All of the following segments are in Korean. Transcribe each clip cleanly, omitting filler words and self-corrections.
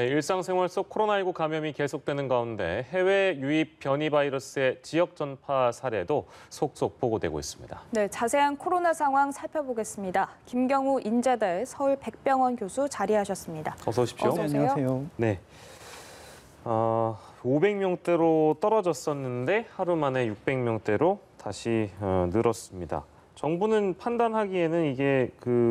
일상생활 속 코로나19 감염이 계속되는 가운데 해외 유입 변이 바이러스의 지역 전파 사례도 속속 보고되고 있습니다. 네, 자세한 코로나 상황 살펴보겠습니다. 김경우 인제대 서울 백병원 교수 자리하셨습니다. 어서 오십시오. 어서 오세요. 안녕하세요. 네. 500명대로 떨어졌었는데 하루 만에 600명대로 다시 늘었습니다. 정부는 판단하기에는 이게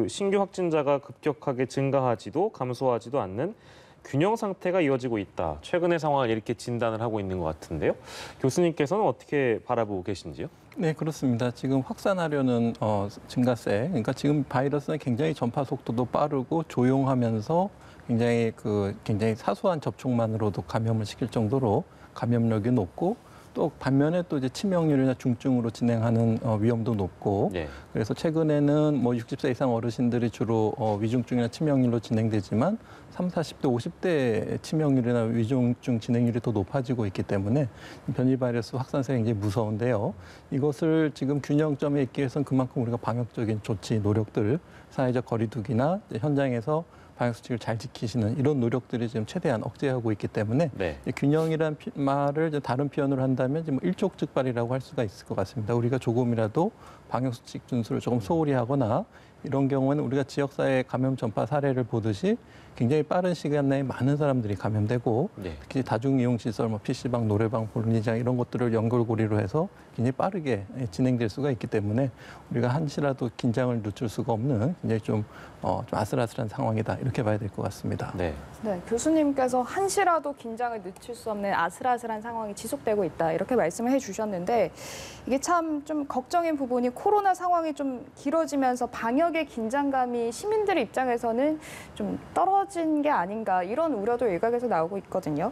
신규 확진자가 급격하게 증가하지도 감소하지도 않는 균형 상태가 이어지고 있다. 최근의 상황을 이렇게 진단을 하고 있는 것 같은데요. 교수님께서는 어떻게 바라보고 계신지요? 네, 그렇습니다. 지금 확산하려는 증가세, 그러니까 지금 바이러스는 굉장히 전파 속도도 빠르고 조용하면서 굉장히 사소한 접촉만으로도 감염을 시킬 정도로 감염력이 높고 또 반면에 또 이제 치명률이나 중증으로 진행하는 위험도 높고 네. 그래서 최근에는 뭐 60세 이상 어르신들이 주로 위중증이나 치명률로 진행되지만 30, 40대, 50대 치명률이나 위중증 진행률이 더 높아지고 있기 때문에 변이 바이러스 확산세가 굉장히 무서운데요. 이것을 지금 균형점에 있기 위해서는 그만큼 우리가 방역적인 조치, 노력들, 사회적 거리두기나 현장에서 방역수칙을 잘 지키시는 이런 노력들이 지금 최대한 억제하고 있기 때문에 네. 균형이란 말을 다른 표현으로 한다면 뭐 일촉즉발이라고 할 수가 있을 것 같습니다. 우리가 조금이라도 방역수칙 준수를 조금 소홀히 하거나 이런 경우에는 우리가 지역사회 감염 전파 사례를 보듯이 굉장히 빠른 시간 내에 많은 사람들이 감염되고 네. 특히 다중이용시설, PC방, 노래방, 볼링장 이런 것들을 연결고리로 해서 굉장히 빠르게 진행될 수가 있기 때문에 우리가 한시라도 긴장을 늦출 수가 없는 굉장히 좀 아슬아슬한 상황이다 이렇게 봐야 될 것 같습니다. 네. 네, 교수님께서 한시라도 긴장을 늦출 수 없는 아슬아슬한 상황이 지속되고 있다 이렇게 말씀을 해주셨는데 이게 참 좀 걱정인 부분이 코로나 상황이 좀 길어지면서 방역의 긴장감이 시민들의 입장에서는 좀 떨어진 게 아닌가 이런 우려도 일각에서 나오고 있거든요.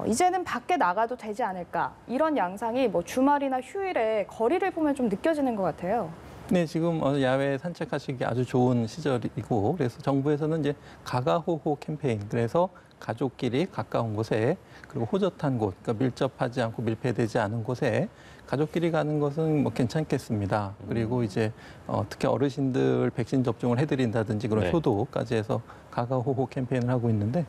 이제는 밖에 나가도 되지 않을까 이런 양상이 뭐 주말이나 휴일에 거리를 보면 좀 느껴지는 것 같아요. 네, 지금 야외 산책하시기 아주 좋은 시절이고 그래서 정부에서는 이제 가가호호 캠페인 그래서 가족끼리 가까운 곳에 그리고 호젓한 곳, 그러니까 밀접하지 않고 밀폐되지 않은 곳에 가족끼리 가는 것은 뭐 괜찮겠습니다. 그리고 이제 특히 어르신들 백신 접종을 해드린다든지 그런 네. 효도까지 해서 가가호호 캠페인을 하고 있는데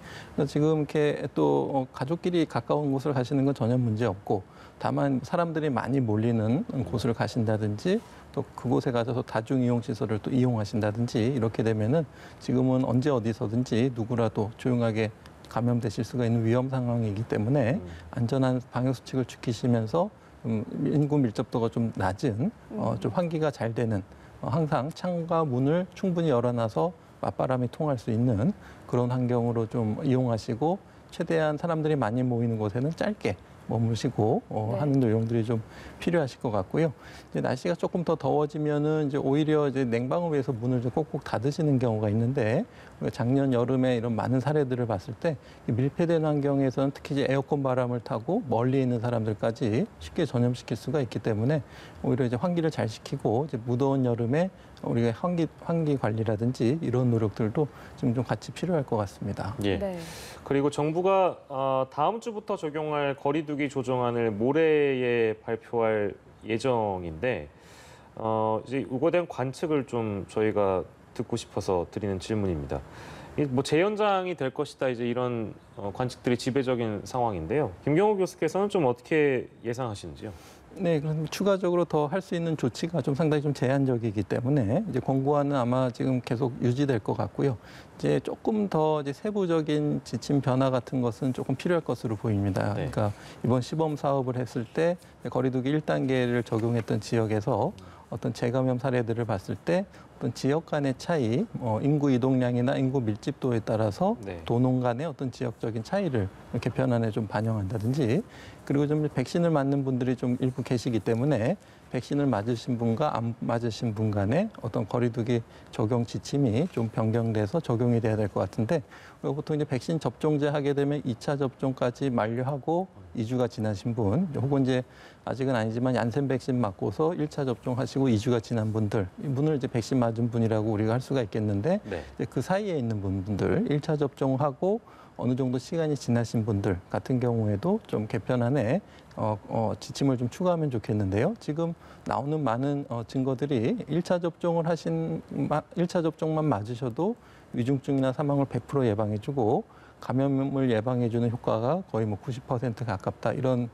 지금 이렇게 또 가족끼리 가까운 곳을 가시는 건 전혀 문제 없고 다만 사람들이 많이 몰리는 곳을 가신다든지 또 그곳에 가서 다중이용시설을 또 이용하신다든지 이렇게 되면은 지금은 언제 어디서든지 누구라도 조용하게 감염되실 수가 있는 위험 상황이기 때문에 안전한 방역 수칙을 지키시면서 인구 밀접도가 좀 낮은 좀 환기가 잘 되는 항상 창과 문을 충분히 열어놔서 맞바람이 통할 수 있는 그런 환경으로 좀 이용하시고 최대한 사람들이 많이 모이는 곳에는 짧게 머무시고 네. 하는 노력들이 좀 필요하실 것 같고요. 이제 날씨가 조금 더 더워지면은 이제 오히려 이제 냉방을 위해서 문을 좀 꼭꼭 닫으시는 경우가 있는데 작년 여름에 이런 많은 사례들을 봤을 때 밀폐된 환경에서는 특히 이제 에어컨 바람을 타고 멀리 있는 사람들까지 쉽게 전염시킬 수가 있기 때문에 오히려 이제 환기를 잘 시키고 이제 무더운 여름에 우리가 환기 관리라든지 이런 노력들도 좀 같이 필요할 것 같습니다. 예. 네. 그리고 정부가 다음 주부터 적용할 거리두기 조정안을 모레에 발표할 예정인데 이제 이거에 대한 관측을 좀 저희가 듣고 싶어서 드리는 질문입니다. 뭐 재연장이 될 것이다 이제 이런 관측들이 지배적인 상황인데요. 김경우 교수께서는 좀 어떻게 예상하시는지요? 네, 그럼 추가적으로 더 할 수 있는 조치가 좀 상당히 좀 제한적이기 때문에 이제 권고안은 아마 지금 계속 유지될 것 같고요. 이제 조금 더 이제 세부적인 지침 변화 같은 것은 조금 필요할 것으로 보입니다. 네. 그러니까 이번 시범 사업을 했을 때 거리두기 1단계를 적용했던 지역에서 어떤 재감염 사례들을 봤을 때 어떤 지역 간의 차이, 인구 이동량이나 인구 밀집도에 따라서 네. 도농 간의 어떤 지역적인 차이를 개편안에 좀 반영한다든지 그리고 좀 백신을 맞는 분들이 좀 일부 계시기 때문에 백신을 맞으신 분과 안 맞으신 분 간의 어떤 거리두기 적용 지침이 좀 변경돼서 적용이 돼야 될 것 같은데 보통 이제 백신 접종제 하게 되면 2차 접종까지 만료하고 2주가 지나신 분 혹은 이제 아직은 아니지만 얀센 백신 맞고서 1차 접종하시고 2주가 지난 분들 이분을 이제 백신 맞은 분이라고 우리가 할 수가 있겠는데 네. 이제 그 사이에 있는 분들 1차 접종하고 어느 정도 시간이 지나신 분들 같은 경우에도 좀 개편안에 지침을 좀 추가하면 좋겠는데요. 지금 나오는 많은 증거들이 1차 접종만 맞으셔도 위중증이나 사망을 100% 예방해주고 감염을 예방해주는 효과가 거의 뭐 90% 가깝다 이런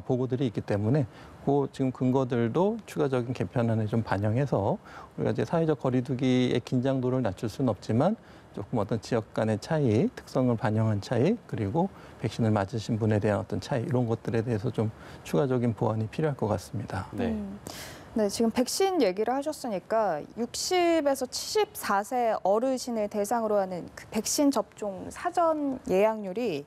보고들이 있기 때문에 그 지금 근거들도 추가적인 개편안에 좀 반영해서 우리가 이제 사회적 거리두기의 긴장도를 낮출 수는 없지만 조금 어떤 지역 간의 차이, 특성을 반영한 차이, 그리고 백신을 맞으신 분에 대한 어떤 차이 이런 것들에 대해서 좀 추가적인 보완이 필요할 것 같습니다. 네. 네, 지금 백신 얘기를 하셨으니까 60에서 74세 어르신을 대상으로 하는 그 백신 접종 사전 예약률이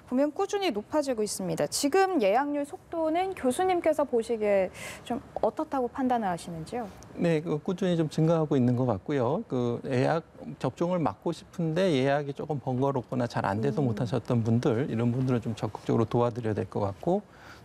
보면 꾸준히 높아지고 있습니다. 지금 예약률 속도는 교수님께서 보시기에 좀 어떻다고 판단을 하시는지요? 네, 꾸준히 좀 증가하고 있는 것 같고요. 그 예약 접종을 맞고 싶은데 예약이 조금 번거롭거나 잘 안 돼서 못 하셨던 분들 이런 분들은 좀 적극적으로 도와드려야 될 것 같고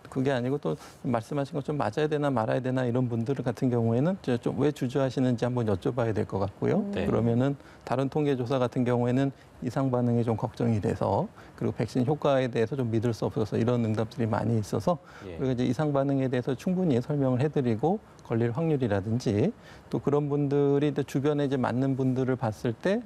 그게 아니고 또 말씀하신 것 좀 맞아야 되나 말아야 되나 이런 분들 같은 경우에는 좀 왜 주저하시는지 한번 여쭤봐야 될 것 같고요. 네. 그러면은 다른 통계 조사 같은 경우에는 이상 반응이 좀 걱정이 돼서 그리고 백신 효과에 대해서 좀 믿을 수 없어서 이런 응답들이 많이 있어서 예. 우리가 이제 이상 반응에 대해서 충분히 설명을 해드리고 걸릴 확률이라든지 또 그런 분들이 주변에 이제 맞는 분들을 봤을 때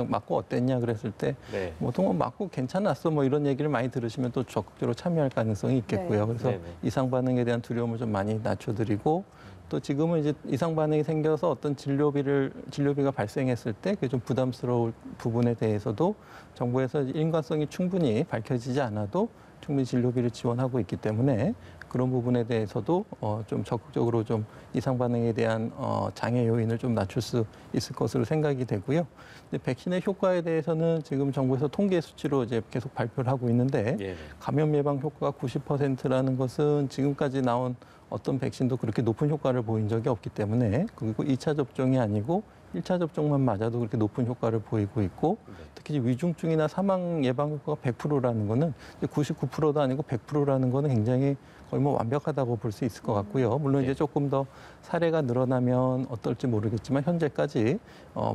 맞고 어땠냐 그랬을 때 네. 보통은 맞고 괜찮았어 뭐 이런 얘기를 많이 들으시면 또 적극적으로 참여할 가능성이 있겠고요. 네. 그래서 네네. 이상 반응에 대한 두려움을 좀 많이 낮춰드리고 또 지금은 이제 이상 반응이 생겨서 어떤 진료비가 발생했을 때 그게 좀 부담스러울 부분에 대해서도 정부에서 인과성이 충분히 밝혀지지 않아도 충분히 진료비를 지원하고 있기 때문에 그런 부분에 대해서도 좀 적극적으로 좀 이상 반응에 대한 장애 요인을 좀 낮출 수 있을 것으로 생각이 되고요. 근데 백신의 효과에 대해서는 지금 정부에서 통계 수치로 이제 계속 발표를 하고 있는데 예. 감염 예방 효과가 90%라는 것은 지금까지 나온 어떤 백신도 그렇게 높은 효과를 보인 적이 없기 때문에 그리고 2차 접종이 아니고 1차 접종만 맞아도 그렇게 높은 효과를 보이고 있고 특히 위중증이나 사망 예방 효과가 100%라는 거는 99%도 아니고 100%라는 거는 굉장히 거의 뭐 완벽하다고 볼 수 있을 것 같고요. 물론 이제 조금 더 사례가 늘어나면 어떨지 모르겠지만 현재까지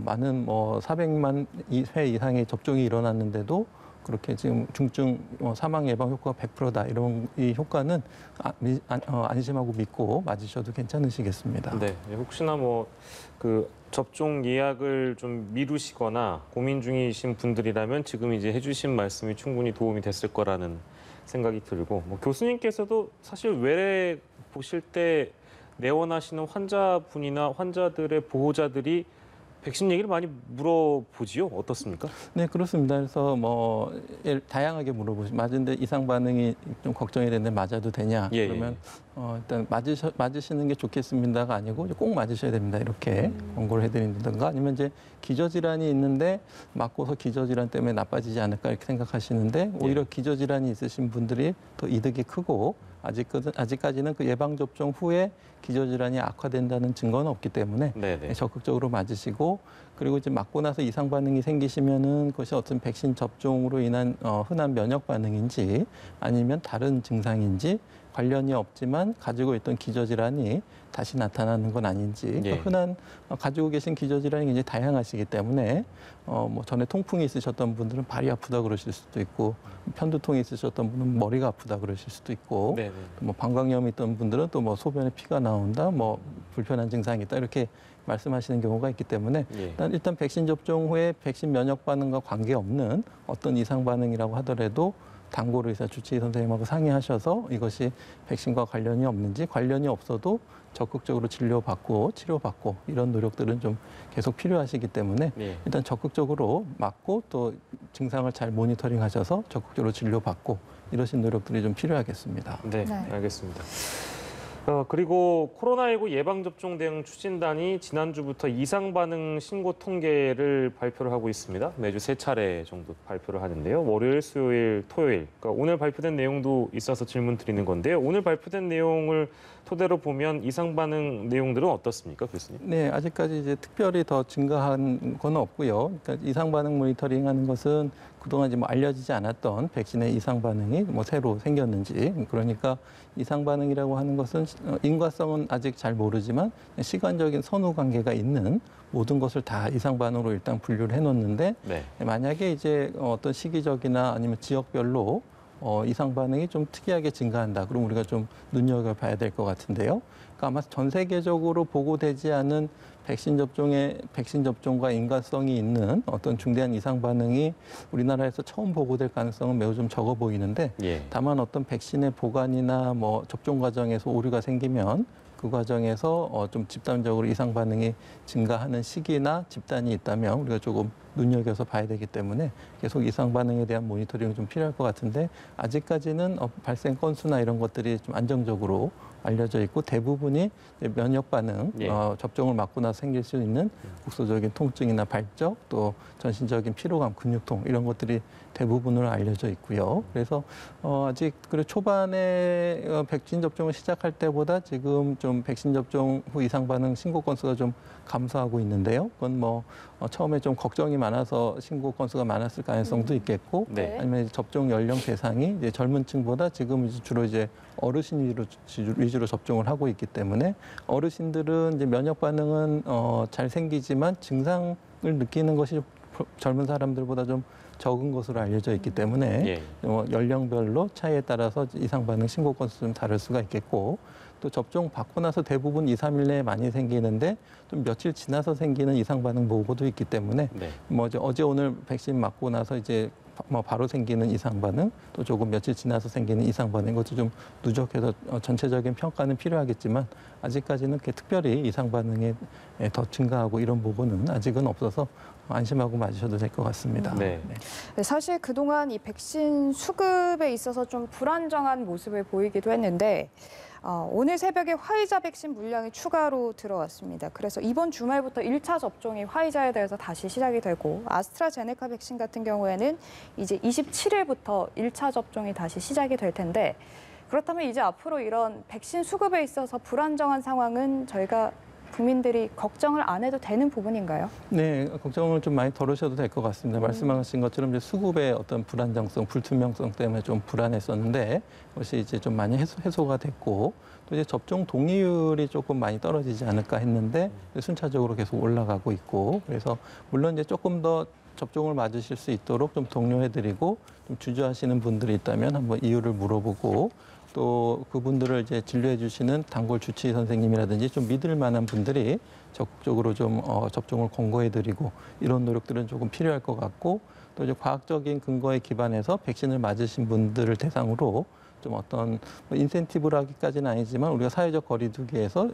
많은 뭐 400만 회 이상의 접종이 일어났는데도 그렇게 지금 중증 사망 예방 효과가 100%다 이런 이 효과는 안심하고 믿고 맞으셔도 괜찮으시겠습니다. 네, 혹시나 뭐 그 접종 예약을 좀 미루시거나 고민 중이신 분들이라면 지금 이제 해주신 말씀이 충분히 도움이 됐을 거라는 생각이 들고 뭐 교수님께서도 사실 외래 보실 때 내원하시는 환자분이나 환자들의 보호자들이 백신 얘기를 많이 물어보지요? 어떻습니까? 네, 그렇습니다. 그래서 뭐 다양하게 물어보시면 맞은데 이상 반응이 좀 걱정이 되는데 맞아도 되냐? 예, 그러면 일단 맞으시는 게 좋겠습니다가 아니고 꼭 맞으셔야 됩니다. 이렇게 권고를 해드린다든가 아니면 이제 기저질환이 있는데 맞고서 기저질환 때문에 나빠지지 않을까 이렇게 생각하시는데 오히려 기저질환이 있으신 분들이 더 이득이 크고 아직까지는 그 예방접종 후에 기저질환이 악화된다는 증거는 없기 때문에 네네. 적극적으로 맞으시고 그리고 이제 맞고 나서 이상 반응이 생기시면은 그것이 어떤 백신 접종으로 인한 흔한 면역 반응인지 아니면 다른 증상인지 관련이 없지만 가지고 있던 기저질환이 다시 나타나는 건 아닌지 예. 흔한 가지고 계신 기저질환이 굉장히 다양하시기 때문에 뭐 전에 통풍이 있으셨던 분들은 발이 아프다 그러실 수도 있고 편두통이 있으셨던 분은 머리가 아프다 그러실 수도 있고 네네. 뭐 방광염이 있던 분들은 또 뭐 소변에 피가 나온다 뭐 불편한 증상이 있다 이렇게 말씀하시는 경우가 있기 때문에 예. 일단 백신 접종 후에 백신 면역 반응과 관계없는 어떤 이상 반응이라고 하더라도 당고를 의사 주치의 선생님하고 상의하셔서 이것이 백신과 관련이 없는지 관련이 없어도 적극적으로 진료받고 치료받고 이런 노력들은 좀 계속 필요하시기 때문에 예. 일단 적극적으로 맞고 또 증상을 잘 모니터링하셔서 적극적으로 진료받고 이러신 노력들이 좀 필요하겠습니다. 네, 네. 알겠습니다. 그리고 코로나19 예방접종 대응 추진단이 지난주부터 이상 반응 신고 통계를 발표를 하고 있습니다. 매주 3차례 정도 발표를 하는데요. 월요일, 수요일, 토요일. 그러니까 오늘 발표된 내용도 있어서 질문 드리는 건데요. 오늘 발표된 내용을 토대로 보면 이상 반응 내용들은 어떻습니까, 교수님? 네, 아직까지 이제 특별히 더 증가한 건 없고요. 그러니까 이상 반응 모니터링하는 것은 그동안 이제 뭐 알려지지 않았던 백신의 이상 반응이 뭐 새로 생겼는지 그러니까 이상 반응이라고 하는 것은 인과성은 아직 잘 모르지만 시간적인 선후 관계가 있는 모든 것을 다 이상 반응으로 일단 분류를 해놓는데 네. 만약에 이제 어떤 시기적이나 아니면 지역별로 이상 반응이 좀 특이하게 증가한다. 그럼 우리가 좀 눈여겨봐야 될 것 같은데요. 그러니까 아마 전 세계적으로 보고되지 않은 백신 접종과 인과성이 있는 어떤 중대한 이상 반응이 우리나라에서 처음 보고될 가능성은 매우 좀 적어 보이는데, 예. 다만 어떤 백신의 보관이나 뭐 접종 과정에서 오류가 생기면 그 과정에서 좀 집단적으로 이상 반응이 증가하는 시기나 집단이 있다면 우리가 조금 눈여겨서 봐야 되기 때문에 계속 이상 반응에 대한 모니터링이 좀 필요할 것 같은데, 아직까지는 발생 건수나 이런 것들이 좀 안정적으로 알려져 있고, 대부분이 면역 반응, 예. 접종을 맞고 나서 생길 수 있는 국소적인 통증이나 발적, 또 전신적인 피로감, 근육통 이런 것들이 대부분으로 알려져 있고요. 그래서 아직 그리고 초반에 백신 접종을 시작할 때보다 지금 좀 백신 접종 후 이상 반응 신고 건수가 좀 감소하고 있는데요. 그건 뭐 처음에 좀 걱정이 많아서 신고 건수가 많았을 가능성도 있겠고, 네. 아니면 접종 연령 대상이 이제 젊은 층보다 지금 주로 이제 어르신 위주로 접종을 하고 있기 때문에, 어르신들은 이제 면역 반응은 잘 생기지만 증상을 느끼는 것이 젊은 사람들보다 좀 적은 것으로 알려져 있기 때문에 예. 연령별로 차이에 따라서 이상 반응 신고 건수 좀 다를 수가 있겠고, 또 접종 받고 나서 대부분 2, 3일 내에 많이 생기는데 좀 며칠 지나서 생기는 이상 반응 보고도 있기 때문에 네. 뭐 어제 오늘 백신 맞고 나서 이제 뭐 바로 생기는 이상 반응, 또 조금 며칠 지나서 생기는 이상 반응, 것도 좀 누적해서 전체적인 평가는 필요하겠지만, 아직까지는 이렇게 특별히 이상 반응에 더 증가하고 이런 보고는 아직은 없어서 안심하고 맞으셔도 될 것 같습니다. 네. 네, 사실 그동안 이 백신 수급에 있어서 좀 불안정한 모습을 보이기도 했는데, 오늘 새벽에 화이자 백신 물량이 추가로 들어왔습니다. 그래서 이번 주말부터 1차 접종이 화이자에 대해서 다시 시작이 되고, 아스트라제네카 백신 같은 경우에는 이제 27일부터 1차 접종이 다시 시작이 될 텐데, 그렇다면 이제 앞으로 이런 백신 수급에 있어서 불안정한 상황은 저희가 국민들이 걱정을 안 해도 되는 부분인가요? 네, 걱정을 좀 많이 덜으셔도 될 것 같습니다. 말씀하신 것처럼 이제 수급의 어떤 불안정성, 불투명성 때문에 좀 불안했었는데, 그것이 이제 좀 많이 해소가 됐고, 또 이제 접종 동의율이 조금 많이 떨어지지 않을까 했는데 순차적으로 계속 올라가고 있고, 그래서 물론 이제 조금 더 접종을 맞으실 수 있도록 좀 독려해드리고, 좀 주저하시는 분들이 있다면 한번 이유를 물어보고, 또 그분들을 이제 진료해 주시는 단골 주치의 선생님이라든지 좀 믿을 만한 분들이 적극적으로 좀 접종을 권고해 드리고, 이런 노력들은 조금 필요할 것 같고, 또 이제 과학적인 근거에 기반해서 백신을 맞으신 분들을 대상으로 좀 어떤 인센티브라기까지는 아니지만 우리가 사회적 거리두기에서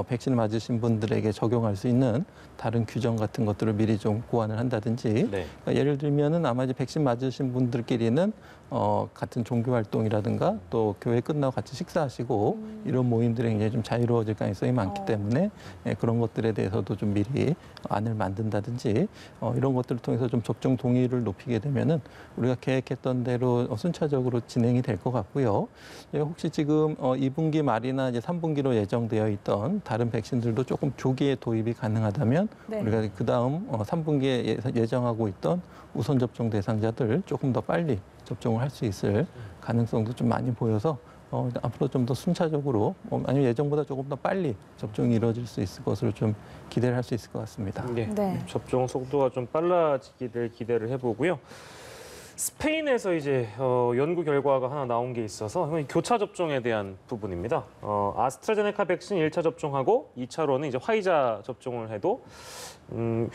백신을 맞으신 분들에게 적용할 수 있는 다른 규정 같은 것들을 미리 좀 고안을 한다든지, 네. 그러니까 예를 들면은 아마 이제 백신 맞으신 분들끼리는 같은 종교 활동이라든가 또 교회 끝나고 같이 식사하시고 이런 모임들이 굉장히 좀 자유로워질 가능성이 많기 때문에 그런 것들에 대해서도 좀 미리 안을 만든다든지 이런 것들을 통해서 좀 접종 동의를 높이게 되면은 우리가 계획했던 대로 순차적으로 진행이 될 것 같고요. 혹시 지금 2분기 말이나 이제 3분기로 예정되어 있던 다른 백신들도 조금 조기에 도입이 가능하다면 네. 우리가 그 다음 3분기에 예정하고 있던 우선 접종 대상자들 조금 더 빨리 접종을 할 수 있을 가능성도 좀 많이 보여서 앞으로 좀 더 순차적으로 아니면 예정보다 조금 더 빨리 접종이 이루어질 수 있을 것으로 좀 기대를 할 수 있을 것 같습니다. 네. 네. 접종 속도가 좀 빨라지기를 기대를 해보고요. 스페인에서 이제 연구 결과가 하나 나온 게 있어서 교차 접종에 대한 부분입니다. 아스트라제네카 백신 1차 접종하고 2차로는 이제 화이자 접종을 해도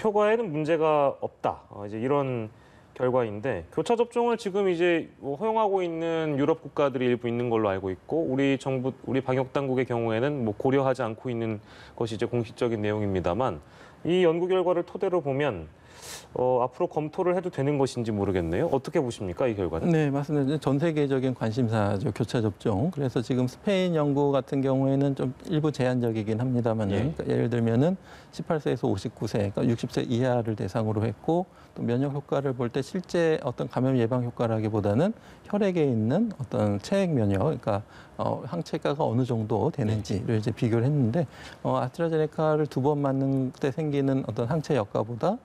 효과에는 문제가 없다. 이제 이런 결과인데, 교차 접종을 지금 이제 허용하고 있는 유럽 국가들이 일부 있는 걸로 알고 있고, 우리 방역 당국의 경우에는 뭐 고려하지 않고 있는 것이 이제 공식적인 내용입니다만, 이 연구 결과를 토대로 보면 앞으로 검토를 해도 되는 것인지 모르겠네요. 어떻게 보십니까, 이 결과는? 네, 맞습니다. 전 세계적인 관심사죠, 교차 접종. 그래서 지금 스페인 연구 같은 경우에는 좀 일부 제한적이긴 합니다만, 그러니까 예를 들면은 18세에서 59세, 그러니까 60세 이하를 대상으로 했고, 또 면역 효과를 볼 때 실제 어떤 감염 예방 효과라기보다는 혈액에 있는 어떤 체액 면역, 그러니까 항체가가 어느 정도 되는지를 이제 비교를 했는데, 아스트라제네카를 2번 맞는 때 생기는 어떤 항체 효과보다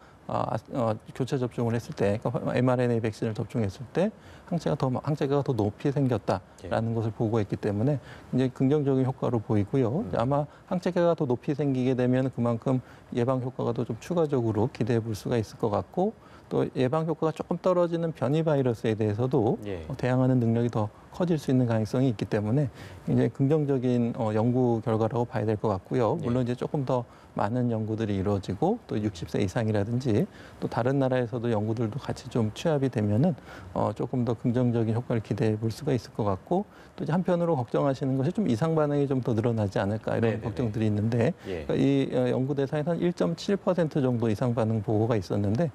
교차 접종을 했을 때, 그러니까 mRNA 백신을 접종했을 때 항체가 더 높이 생겼다라는 것을 보고했기 때문에 굉장히 긍정적인 효과로 보이고요. 아마 항체가 더 높이 생기게 되면 그만큼 예방 효과가 더 좀 추가적으로 기대해 볼 수가 있을 것 같고, 또 예방 효과가 조금 떨어지는 변이 바이러스에 대해서도 예. 대항하는 능력이 더 커질 수 있는 가능성이 있기 때문에 굉장히 긍정적인 연구 결과라고 봐야 될 것 같고요. 물론 이제 조금 더 많은 연구들이 이루어지고 또 60세 이상이라든지 또 다른 나라에서도 연구들도 같이 좀 취합이 되면은 조금 더 긍정적인 효과를 기대해 볼 수가 있을 것 같고 또 이제 한편으로 걱정하시는 것이 좀 이상 반응이 좀 더 늘어나지 않을까 이런 네네네. 걱정들이 있는데 예. 그러니까 이 연구 대상에서 한 1.7% 정도 이상 반응 보고가 있었는데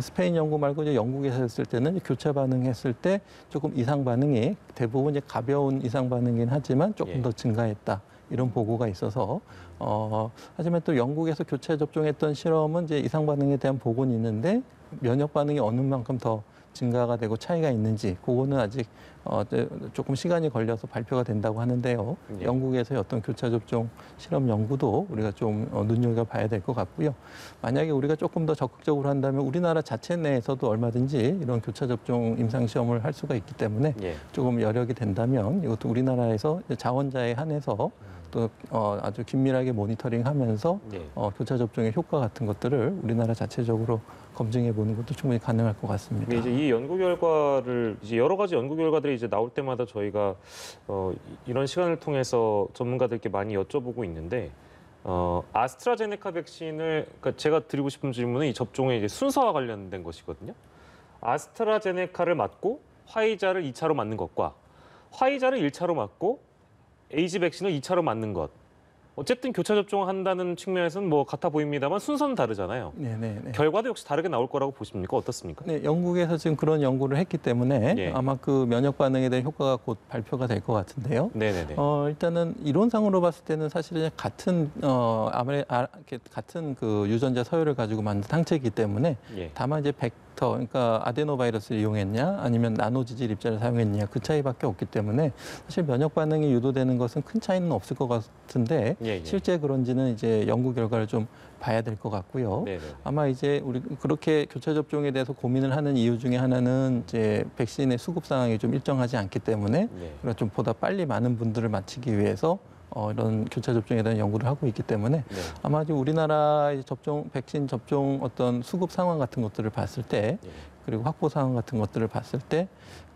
스페인 연구 말고 이제 영국에서 했을 때는 교차 반응했을 때 조금 이상 반응이 대부분 이제 가벼운 이상 반응이긴 하지만 조금 예. 더 증가했다. 이런 보고가 있어서 하지만 또 영국에서 교차 접종했던 실험은 이제 이상 반응에 대한 보고는 있는데 면역 반응이 어느 만큼 더 증가가 되고 차이가 있는지 그거는 아직 조금 시간이 걸려서 발표가 된다고 하는데요. 예. 영국에서의 어떤 교차 접종 실험 연구도 우리가 좀 눈여겨봐야 될 것 같고요. 만약에 우리가 조금 더 적극적으로 한다면 우리나라 자체 내에서도 얼마든지 이런 교차 접종 임상 시험을 할 수가 있기 때문에 예. 조금 여력이 된다면 이것도 우리나라에서 자원자에 한해서 또 아주 긴밀하게 모니터링하면서 예. 교차 접종의 효과 같은 것들을 우리나라 자체적으로 검증해 보는 것도 충분히 가능할 것 같습니다. 근데 이제 이 연구 결과를 이제 여러 가지 연구 결과들이 이제 나올 때마다 저희가 이런 시간을 통해서 전문가들께 많이 여쭤보고 있는데 아스트라제네카 백신을 그러니까 제가 드리고 싶은 질문은 이 접종의 이제 순서와 관련된 것이거든요. 아스트라제네카를 맞고 화이자를 2차로 맞는 것과 화이자를 1차로 맞고 에이즈 백신을 2차로 맞는 것. 어쨌든 교차 접종을 한다는 측면에서는 뭐 같아 보입니다만 순서는 다르잖아요. 네네. 결과도 역시 다르게 나올 거라고 보십니까? 어떻습니까? 네, 영국에서 지금 그런 연구를 했기 때문에 예. 아마 그 면역 반응에 대한 효과가 곧 발표가 될 것 같은데요. 네네네. 일단은 이론상으로 봤을 때는 사실은 같은 같은 그 유전자 서열을 가지고 만든 항체이기 때문에 예. 다만 이제 벡터, 그러니까 아데노바이러스를 이용했냐 아니면 나노지질 입자를 사용했냐 그 차이밖에 없기 때문에 사실 면역 반응이 유도되는 것은 큰 차이는 없을 것 같은데 예, 예. 실제 그런지는 이제 연구 결과를 좀 봐야 될 것 같고요. 네네. 아마 이제 우리 그렇게 교차 접종에 대해서 고민을 하는 이유 중에 하나는 이제 백신의 수급 상황이 좀 일정하지 않기 때문에 예. 우리가 좀 보다 빨리 많은 분들을 맞히기 위해서 이런 교차 접종에 대한 연구를 하고 있기 때문에 네. 아마 이제 우리나라 백신 접종 어떤 수급 상황 같은 것들을 봤을 때 예. 그리고 확보 상황 같은 것들을 봤을 때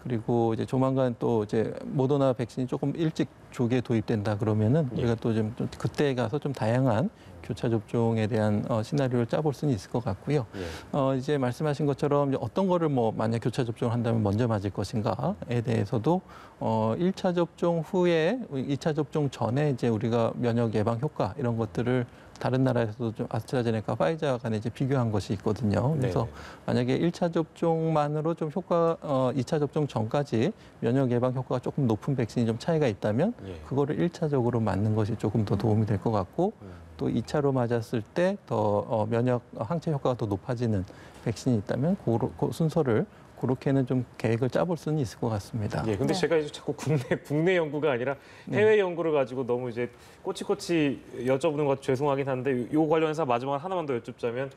그리고 이제 조만간 또 이제 모더나 백신이 조금 일찍 조기에 도입된다 그러면은 예. 우리가 또 좀 그때 가서 좀 다양한 교차 접종에 대한 시나리오를 짜볼 수는 있을 것 같고요. 예. 이제 말씀하신 것처럼 이제 어떤 거를 뭐 만약 교차 접종을 한다면 먼저 맞을 것인가에 대해서도 1차 접종 후에 2차 접종 전에 이제 우리가 면역 예방 효과 이런 것들을 다른 나라에서도 좀 아스트라제네카, 파이자 간에 이제 비교한 것이 있거든요. 그래서 네네. 만약에 1차 접종만으로 좀 효과, 2차 접종 전까지 면역 예방 효과가 조금 높은 백신이 좀 차이가 있다면 예. 그거를 1차적으로 맞는 것이 조금 더 도움이 될 것 같고 또 2차로 맞았을 때 더 면역 항체 효과가 더 높아지는 백신이 있다면 그 순서를 그렇게는 좀 계획을 짜볼 수는 있을 것 같습니다. 예, 근데 네. 제가 이제 자꾸 국내 연구가 아니라 해외 연구를 가지고 너무 이제 꼬치꼬치 여쭤보는 것 죄송하긴 한데 요 관련해서 마지막 하나만 더 여쭙자면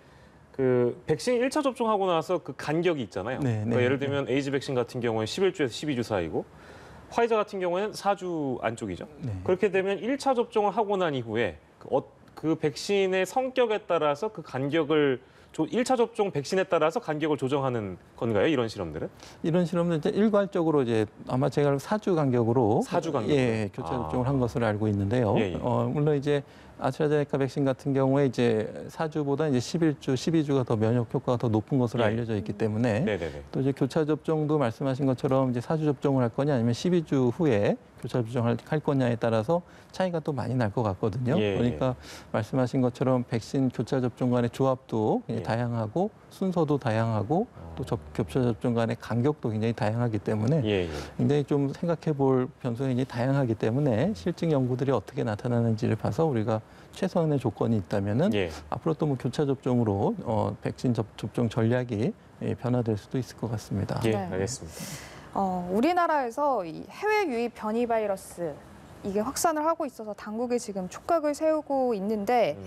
그 백신 1차 접종하고 나서 그 간격이 있잖아요. 네, 그러니까 네, 예를 들면 에이즈 백신 같은 경우는 11주에서 12주 사이고 화이자 같은 경우에는 4주 안쪽이죠. 네. 그렇게 되면 1차 접종을 하고 난 이후에 그 백신의 성격에 따라서 그 간격을 1차 접종 백신에 따라서 간격을 조정하는 건가요? 이런 실험들은? 이런 실험은 이제 일괄적으로 이제 아마 제가 4주 간격으로 4주 간격으로? 예, 교차 접종을 한 것으로 알고 있는데요. 예, 예. 물론 이제 아스트라제네카 백신 같은 경우에 이제 4주보다 이제 11주, 12주가 더 면역 효과가 더 높은 것으로 예. 알려져 있기 때문에 네네네. 또 이제 교차 접종도 말씀하신 것처럼 이제 4주 접종을 할 거냐 아니면 12주 후에 교차 접종을 할 거냐에 따라서 차이가 또 많이 날 것 같거든요. 예, 그러니까 말씀하신 것처럼 백신 교차 접종 간의 조합도 굉장히 예. 다양하고 순서도 다양하고 또 교차 접종 간의 간격도 굉장히 다양하기 때문에 예, 예. 굉장히 좀 생각해 볼 변수가 굉장히 다양하기 때문에 실증 연구들이 어떻게 나타나는지를 봐서 우리가 최선의 조건이 있다면은 예. 앞으로 또 뭐 교차 접종으로 백신 접종 전략이 변화될 수도 있을 것 같습니다. 예, 네. 알겠습니다. 우리나라에서 이 해외 유입 변이 바이러스 이게 확산을 하고 있어서 당국이 지금 촉각을 세우고 있는데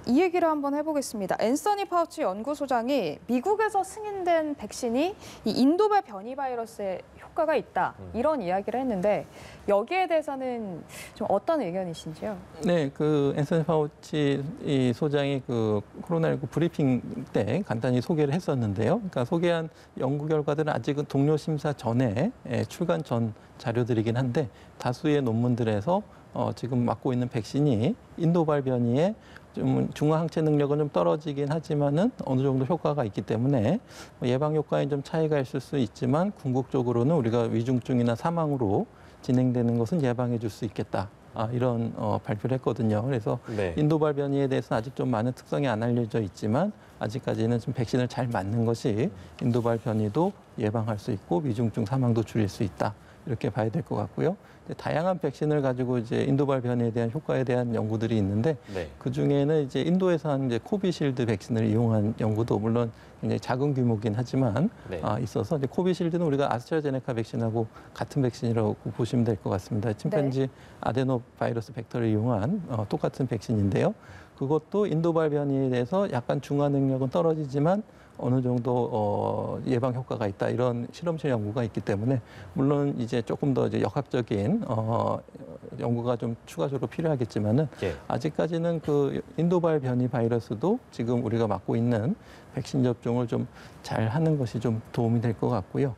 이 얘기를 한번 해보겠습니다. 앤서니 파우치 연구소장이 미국에서 승인된 백신이 이 인도발 변이 바이러스에 효과가 있다 이런 이야기를 했는데 여기에 대해서는 좀 어떤 의견이신지요? 네, 그 앤서니 파우치 이 소장이 그 코로나19 브리핑 때 간단히 소개를 했었는데요. 그러니까 소개한 연구 결과들은 아직은 동료 심사 전에 출간 전 자료들이긴 한데 다수의 논문들에서 지금 맞고 있는 백신이 인도발 변이에 좀 중화 항체 능력은 좀 떨어지긴 하지만은 어느 정도 효과가 있기 때문에 예방 효과에 좀 차이가 있을 수 있지만 궁극적으로는 우리가 위중증이나 사망으로 진행되는 것은 예방해 줄 수 있겠다. 이런 발표를 했거든요. 그래서 네. 인도발 변이에 대해서는 아직 좀 많은 특성이 안 알려져 있지만 아직까지는 좀 백신을 잘 맞는 것이 인도발 변이도 예방할 수 있고 위중증 사망도 줄일 수 있다. 이렇게 봐야 될 것 같고요. 다양한 백신을 가지고 이제 인도발 변이에 대한 효과에 대한 연구들이 있는데 네. 그 중에는 이제 인도에서 한 이제 코비실드 백신을 이용한 연구도 물론 굉장히 작은 규모긴 하지만 네. 있어서 이제 코비실드는 우리가 아스트라제네카 백신하고 같은 백신이라고 보시면 될 것 같습니다. 침팬지 아데노 바이러스 벡터를 이용한 똑같은 백신인데요. 그것도 인도발 변이에 대해서 약간 중화 능력은 떨어지지만 어느 정도 예방 효과가 있다 이런 실험실 연구가 있기 때문에 물론 이제 조금 더 이제 역학적인 연구가 좀 추가적으로 필요하겠지만은 예. 아직까지는 그 인도발 변이 바이러스도 지금 우리가 맞고 있는 백신 접종을 좀 잘 하는 것이 좀 도움이 될 것 같고요.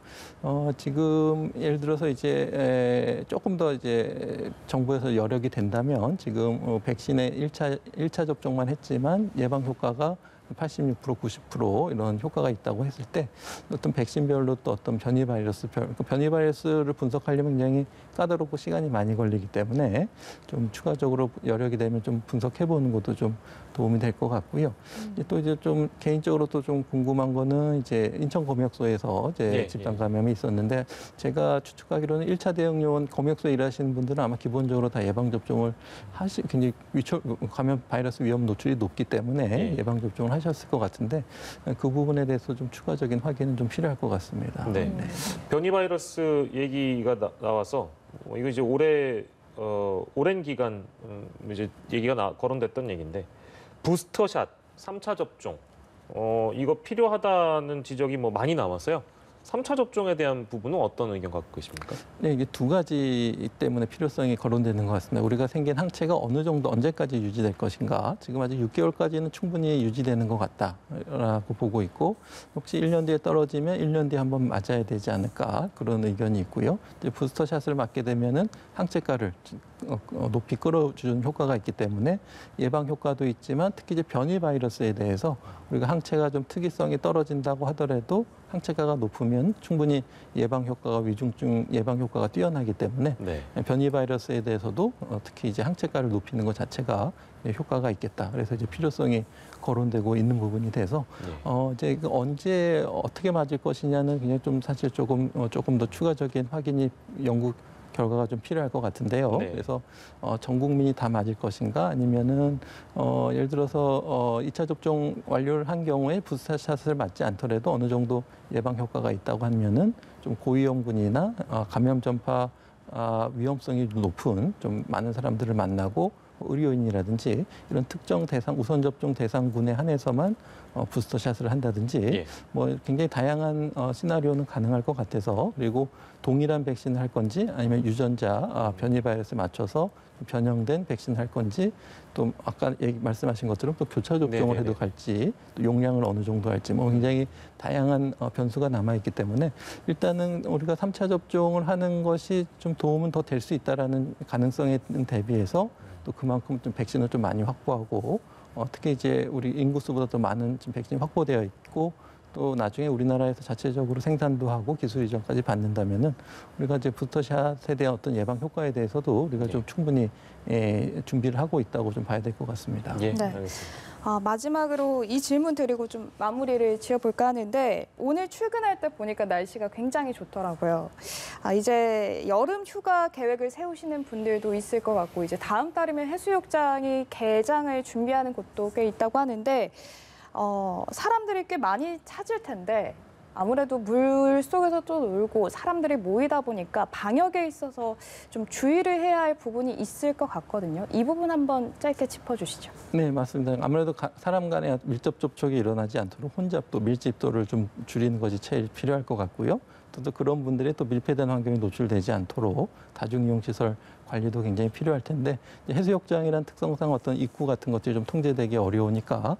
지금 예를 들어서 이제 조금 더 이제 정부에서 여력이 된다면 지금 백신의 일차 접종만 했지만 예방 효과가 86%, 90% 이런 효과가 있다고 했을 때 어떤 백신별로 또 어떤 변이 바이러스별, 그 변이 바이러스를 분석하려면 굉장히 까다롭고 시간이 많이 걸리기 때문에 좀 추가적으로 여력이 되면 좀 분석해보는 것도 좀 도움이 될 것 같고요. 또 이제 좀 개인적으로 또 좀 궁금한 거는 이제 인천검역소에서 이제 집단 감염이 있었는데 제가 추측하기로는 1차 대응 요원 검역소에 일하시는 분들은 아마 기본적으로 다 예방 접종을 굉장히 감염 바이러스 위험 노출이 높기 때문에 예방 접종을 하셨을 것 같은데 그 부분에 대해서 좀 추가적인 확인은 좀 필요할 것 같습니다. 네. 변이 바이러스 얘기가 나와서 이거 이제 오랜 기간 이제 얘기가 거론됐던 얘기인데 부스터샷 3차 접종 이거 필요하다는 지적이 뭐 많이 나왔어요. 3차 접종에 대한 부분은 어떤 의견 갖고 계십니까? 네, 이게 두 가지 때문에 필요성이 거론되는 것 같습니다. 우리가 생긴 항체가 어느 정도 언제까지 유지될 것인가. 지금 아직 6개월까지는 충분히 유지되는 것 같다라고 보고 있고 혹시 1년 뒤에 떨어지면 1년 뒤에 한번 맞아야 되지 않을까 그런 의견이 있고요. 이제 부스터샷을 맞게 되면은 항체가를 높이 끌어주는 효과가 있기 때문에 예방 효과도 있지만 특히 이제 변이 바이러스에 대해서 우리가 항체가 좀 특이성이 떨어진다고 하더라도 항체가가 높으면 충분히 예방 효과가 위중증 예방 효과가 뛰어나기 때문에 변이 바이러스에 대해서도 특히 이제 항체가를 높이는 것 자체가 효과가 있겠다. 그래서 이제 필요성이 거론되고 있는 부분이 돼서 이제 언제 어떻게 맞을 것이냐는 그냥 좀 사실 조금 더 추가적인 확인이 연구 결과가 좀 필요할 것 같은데요. 네. 그래서 전 국민이 다 맞을 것인가 아니면은 예를 들어서 2차 접종 완료를 한 경우에 부스터샷을 맞지 않더라도 어느 정도 예방 효과가 있다고 하면은 좀 고위험군이나 감염 전파 위험성이 높은 좀 많은 사람들을 만나고 의료인이라든지 이런 특정 대상 우선 접종 대상군에 한해서만 부스터샷을 한다든지 뭐 굉장히 다양한 시나리오는 가능할 것 같아서 그리고 동일한 백신을 할 건지 아니면 유전자 변이 바이러스에 맞춰서 변형된 백신을 할 건지 또 아까 말씀하신 것처럼 또 교차 접종을 해도 갈지 또 용량을 어느 정도 할지 뭐 굉장히 다양한 변수가 남아 있기 때문에 일단은 우리가 3차 접종을 하는 것이 좀 도움은 더 될 수 있다라는 가능성에 대비해서 또 그만큼 좀 백신을 좀 많이 확보하고 특히 이제 우리 인구수보다 더 많은 지금 백신이 확보되어 있고 또 나중에 우리나라에서 자체적으로 생산도 하고 기술 이전까지 받는다면은 우리가 이제 부스터샷에 대한 어떤 예방 효과에 대해서도 우리가 좀 충분히 준비를 하고 있다고 좀 봐야 될 것 같습니다. 네, 알겠습니다. 마지막으로 이 질문 드리고 좀 마무리를 지어볼까 하는데 오늘 출근할 때 보니까 날씨가 굉장히 좋더라고요. 이제 여름 휴가 계획을 세우시는 분들도 있을 것 같고 이제 다음 달이면 해수욕장이 개장을 준비하는 곳도 꽤 있다고 하는데 사람들이 꽤 많이 찾을 텐데 아무래도 물 속에서 또 놀고 사람들이 모이다 보니까 방역에 있어서 좀 주의를 해야 할 부분이 있을 것 같거든요. 이 부분 한번 짧게 짚어주시죠. 네, 맞습니다. 아무래도 사람 간의 밀접 접촉이 일어나지 않도록 혼잡도, 밀집도를 좀 줄이는 것이 제일 필요할 것 같고요. 또 그런 분들이 또 밀폐된 환경에 노출되지 않도록 다중이용시설 관리도 굉장히 필요할 텐데 해수욕장이란 특성상 어떤 입구 같은 것들이 좀 통제되기 어려우니까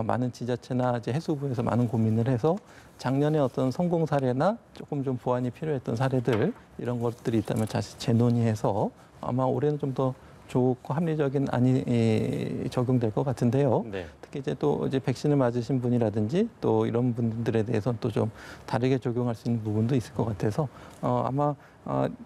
많은 지자체나 이제 해수부에서 많은 고민을 해서 작년에 어떤 성공 사례나 조금 좀 보완이 필요했던 사례들 이런 것들이 있다면 다시 재논의해서 아마 올해는 좀 더 좋고 합리적인 안이 적용될 것 같은데요. 네. 특히 이제 백신을 맞으신 분이라든지 또 이런 분들에 대해서는 또 좀 다르게 적용할 수 있는 부분도 있을 것 같아서 아마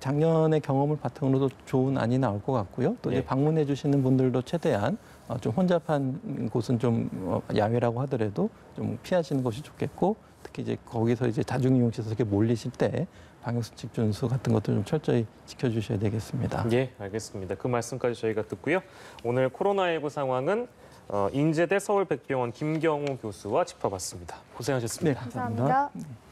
작년의 경험을 바탕으로도 좋은 안이 나올 것 같고요. 또 이제 네. 방문해 주시는 분들도 최대한 좀 혼잡한 곳은 좀 야외라고 하더라도 좀 피하시는 것이 좋겠고 특히 이제 거기서 이제 다중이용시설에 몰리실 때 방역수칙 준수 같은 것도 좀 철저히 지켜주셔야 되겠습니다. 예, 알겠습니다. 그 말씀까지 저희가 듣고요. 오늘 코로나19 상황은 인제대 서울백병원 김경우 교수와 짚어봤습니다. 고생하셨습니다. 네, 감사합니다. 감사합니다.